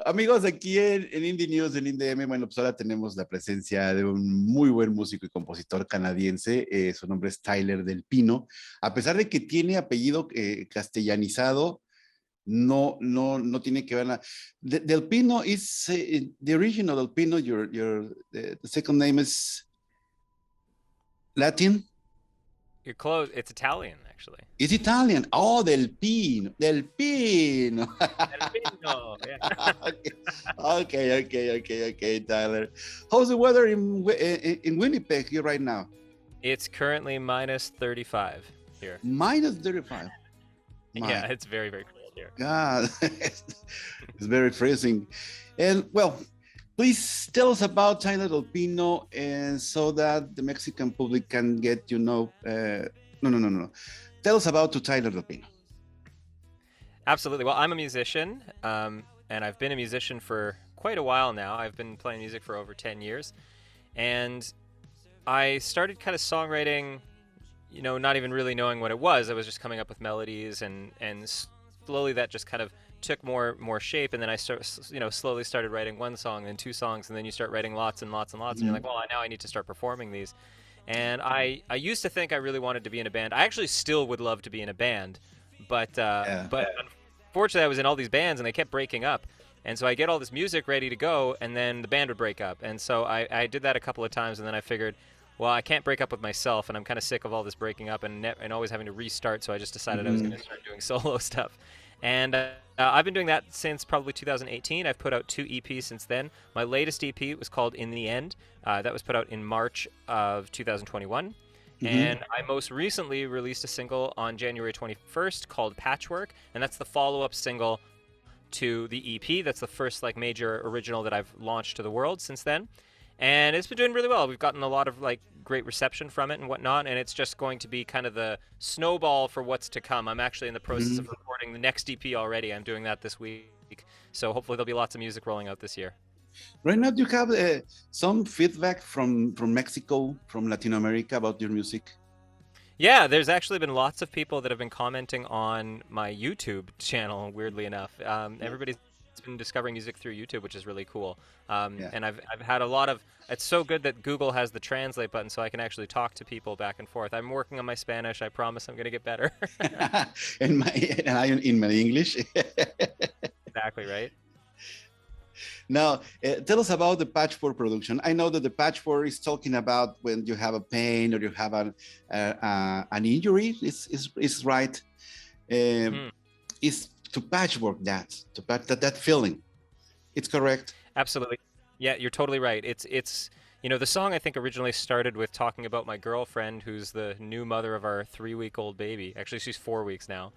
amigos, aquí en Indie News, en Indie M, bueno, pues ahora tenemos la presencia de un muy buen músico y compositor canadiense. Su nombre es Tyler del Pino. A pesar de que tiene apellido castellanizado, no tiene que ver nada. Del Pino is the original Del Pino. The second name is Latin. You're close. It's Italian, actually. It's Italian. Oh, Del Pino. Del Pino. El Pino, yeah. Okay, Tyler. How's the weather in Winnipeg here right now? It's currently minus 35 here. Minus 35. Yeah, it's very, very cold here. God, it's very freezing. And well, please tell us about Tyler Del Pino, and so that the Mexican public can get, no. Tell us about Tyler Del Pino. Absolutely. Well, I'm a musician, and I've been a musician for quite a while now. I've been playing music for over 10 years, and I started kind of songwriting, not even really knowing what it was. I was just coming up with melodies, and slowly that just kind of took more shape, and then I slowly started writing one song, then two songs, and then you start writing lots and lots and lots, and you're like, well, now I need to start performing these. And I used to think I really wanted to be in a band. I actually still would love to be in a band, but unfortunately I was in all these bands and they kept breaking up. And so I get all this music ready to go, and then the band would break up. And so I did that a couple of times, and then I figured, well, I can't break up with myself, and I'm kind of sick of all this breaking up and always having to restart, so I just decided I was going to start doing solo stuff. And I've been doing that since probably 2018. I've put out 2 EPs since then. My latest EP was called In the End. That was put out in March of 2021. And I most recently released a single on January 21st called Patchwork, and that's the follow-up single to the EP. That's the first major original that I've launched to the world since then. And it's been doing really well. We've gotten a lot of great reception from it and whatnot, and it's just going to be kind of the snowball for what's to come. I'm actually in the process of recording the next EP already. I'm doing that this week, so hopefully there'll be lots of music rolling out this year. Right now, do you have some feedback from Mexico, from Latin America about your music? Yeah, there's actually been lots of people that have been commenting on my YouTube channel, weirdly enough. Everybody's been discovering music through YouTube, which is really cool. And I've had a lot of, it's so good that Google has the translate button so I can actually talk to people back and forth. I'm working on my Spanish. I promise I'm going to get better. and in my English. Exactly, right? Now, tell us about the Patchwork production. I know that the Patchwork is talking about when you have a pain or you have an injury. Is right. Is to patchwork that feeling. It's correct. Absolutely. Yeah, you're totally right. It's the song I think originally started with talking about my girlfriend, who's the new mother of our 3-week-old baby. Actually, she's 4 weeks now.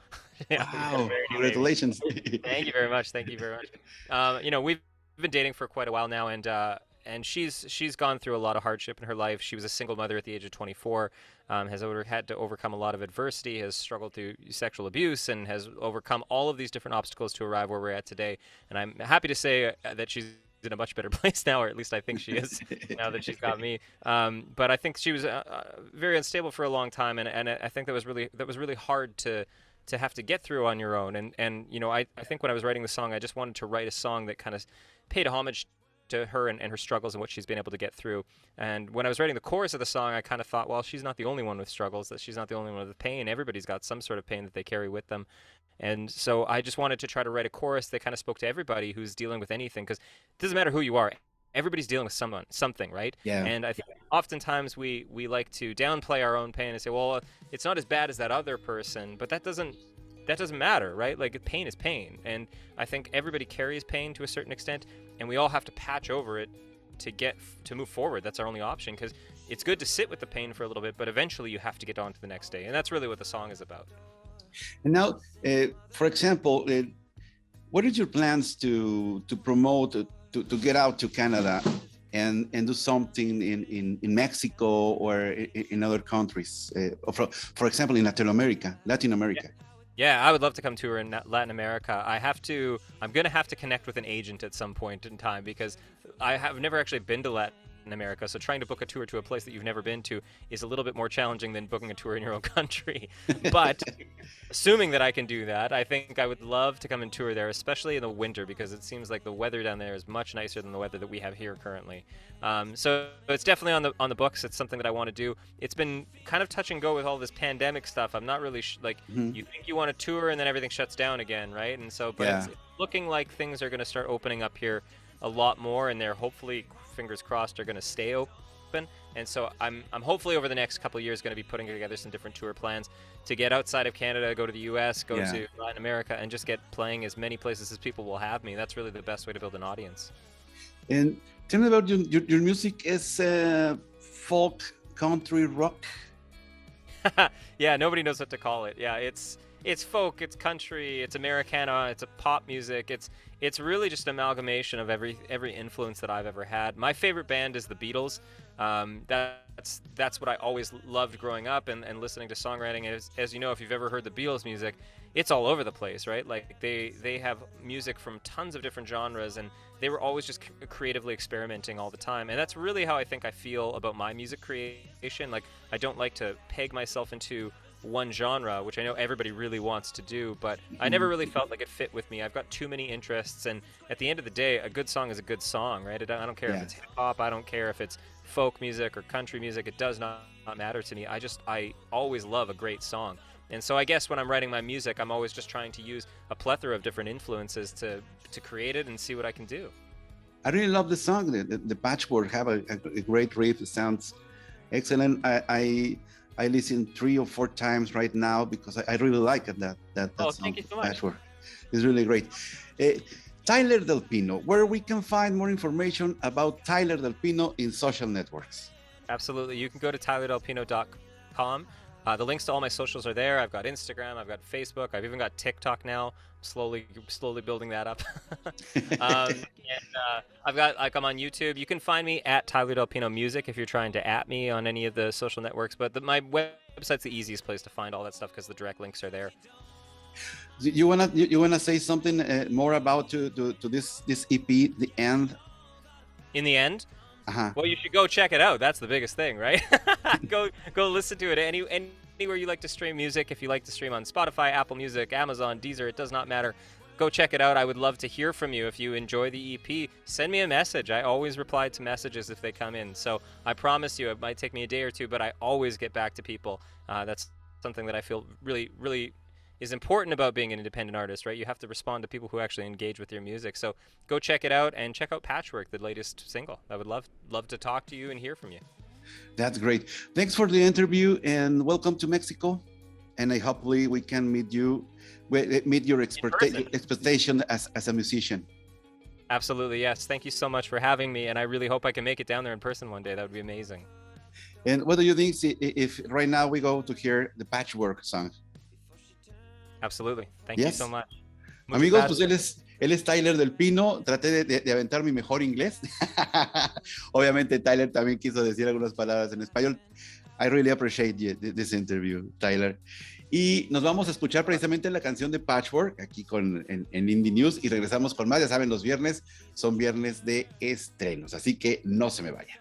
Wow! Congratulations. Thank you very much. We've been dating for quite a while now, and she's gone through a lot of hardship in her life. She was a single mother at the age of 24, has had to overcome a lot of adversity, has struggled through sexual abuse, and has overcome all of these different obstacles to arrive where we're at today. And I'm happy to say that she's in a much better place now, or at least I think she is now that she's got me. But I think she was very unstable for a long time, and I think that was really hard to have to get through on your own. And I think when I was writing the song, I just wanted to write a song that kind of paid homage to her and her struggles and what she's been able to get through. And when I was writing the chorus of the song, I kind of thought, well, she's not the only one with struggles, that she's not the only one with pain. Everybody's got some sort of pain that they carry with them. And so I just wanted to try to write a chorus that kind of spoke to everybody who's dealing with anything, because it doesn't matter who you are. Everybody's dealing with something, right? Yeah. And I think oftentimes we like to downplay our own pain and say, well, it's not as bad as that other person, but that doesn't matter, right? Pain is pain. And I think everybody carries pain to a certain extent, and we all have to patch over it to move forward. That's our only option, because it's good to sit with the pain for a little bit, but eventually you have to get on to the next day. And that's really what the song is about. And now, for example, what is your plans to promote, to get out to Canada and do something in Mexico or in other countries? For example, in Latin America. Yeah, I would love to come tour in Latin America. I'm going to have to connect with an agent at some point in time, because I have never actually been to Latin America, so trying to book a tour to a place that you've never been to is a little bit more challenging than booking a tour in your own country. But assuming that I can do that, I think I would love to come and tour there, especially in the winter, because it seems like the weather down there is much nicer than the weather that we have here currently. So it's definitely on the books. It's something that I want to do. It's been kind of touch and go with all this pandemic stuff. I'm not really you think you want to tour and then everything shuts down again, right? And so, but it's looking like things are going to start opening up here a lot more, and they're hopefully, fingers crossed, are going to stay open. And so I'm hopefully over the next couple of years going to be putting together some different tour plans to get outside of Canada, go to the US, go to Latin America, and just get playing as many places as people will have me. That's really the best way to build an audience. And tell me about your music. Is folk, country, rock? Yeah, nobody knows what to call it. Yeah, it's folk, it's country, it's Americana, it's a pop music. It's really just an amalgamation of every influence that I've ever had. My favorite band is the Beatles. That's what I always loved growing up and listening to songwriting. As you know, if you've ever heard the Beatles music, it's all over the place, right? Like they have music from tons of different genres, and they were always just creatively experimenting all the time. And that's really how I think I feel about my music creation. Like, I don't like to peg myself into one genre, which I know everybody really wants to do, but I never really felt like it fit with me. I've got too many interests, and at the end of the day, a good song is a good song, right? I don't care if it's hip-hop, I don't care if it's folk music or country music. It does not matter to me. I always love a great song. And so I guess when I'm writing my music, I'm always just trying to use a plethora of different influences to create it and see what I can do. I really love the song. The Patchwork have a great riff. It sounds excellent. I listen 3 or 4 times right now because I really like it, that song. Thank you so much. Patchwork. It's really great. Tyler Del Pino, where we can find more information about Tyler Del Pino in social networks. Absolutely. You can go to tylerdelpino.com. The links to all my socials are there. I've got Instagram, I've got Facebook, I've even got TikTok now. Slowly building that up. I've got, I'm on YouTube. You can find me at Tyler Del Pino Music if you're trying to @ me on any of the social networks. But my website's the easiest place to find all that stuff because the direct links are there. You wanna say something more about to this EP, The End? In the End? Well, you should go check it out. That's the biggest thing, right? go listen to it anywhere you like to stream music. If you like to stream on Spotify, Apple Music, Amazon, Deezer, it does not matter. Go check it out. I would love to hear from you. If you enjoy the EP, send me a message. I always reply to messages if they come in. So I promise you, it might take me a day or two, but I always get back to people. That's something that I feel really, really is important about being an independent artist, right? You have to respond to people who actually engage with your music. So go check it out and check out Patchwork, the latest single. I would love to talk to you and hear from you. That's great. Thanks for the interview and welcome to Mexico. And hopefully we can meet your expectation as a musician. Absolutely, yes. Thank you so much for having me, and I really hope I can make it down there in person one day. That would be amazing. And what do you think if right now we go to hear the Patchwork song? Absolutely. Thank you so much. Amigos, pues él es Tyler Del Pino. Traté de aventar mi mejor inglés. Obviamente Tyler también quiso decir algunas palabras en español. I really appreciate this interview, Tyler. Y nos vamos a escuchar precisamente la canción de Patchwork aquí en Indie News y regresamos con más. Ya saben, los viernes son viernes de estrenos, así que no se me vayan.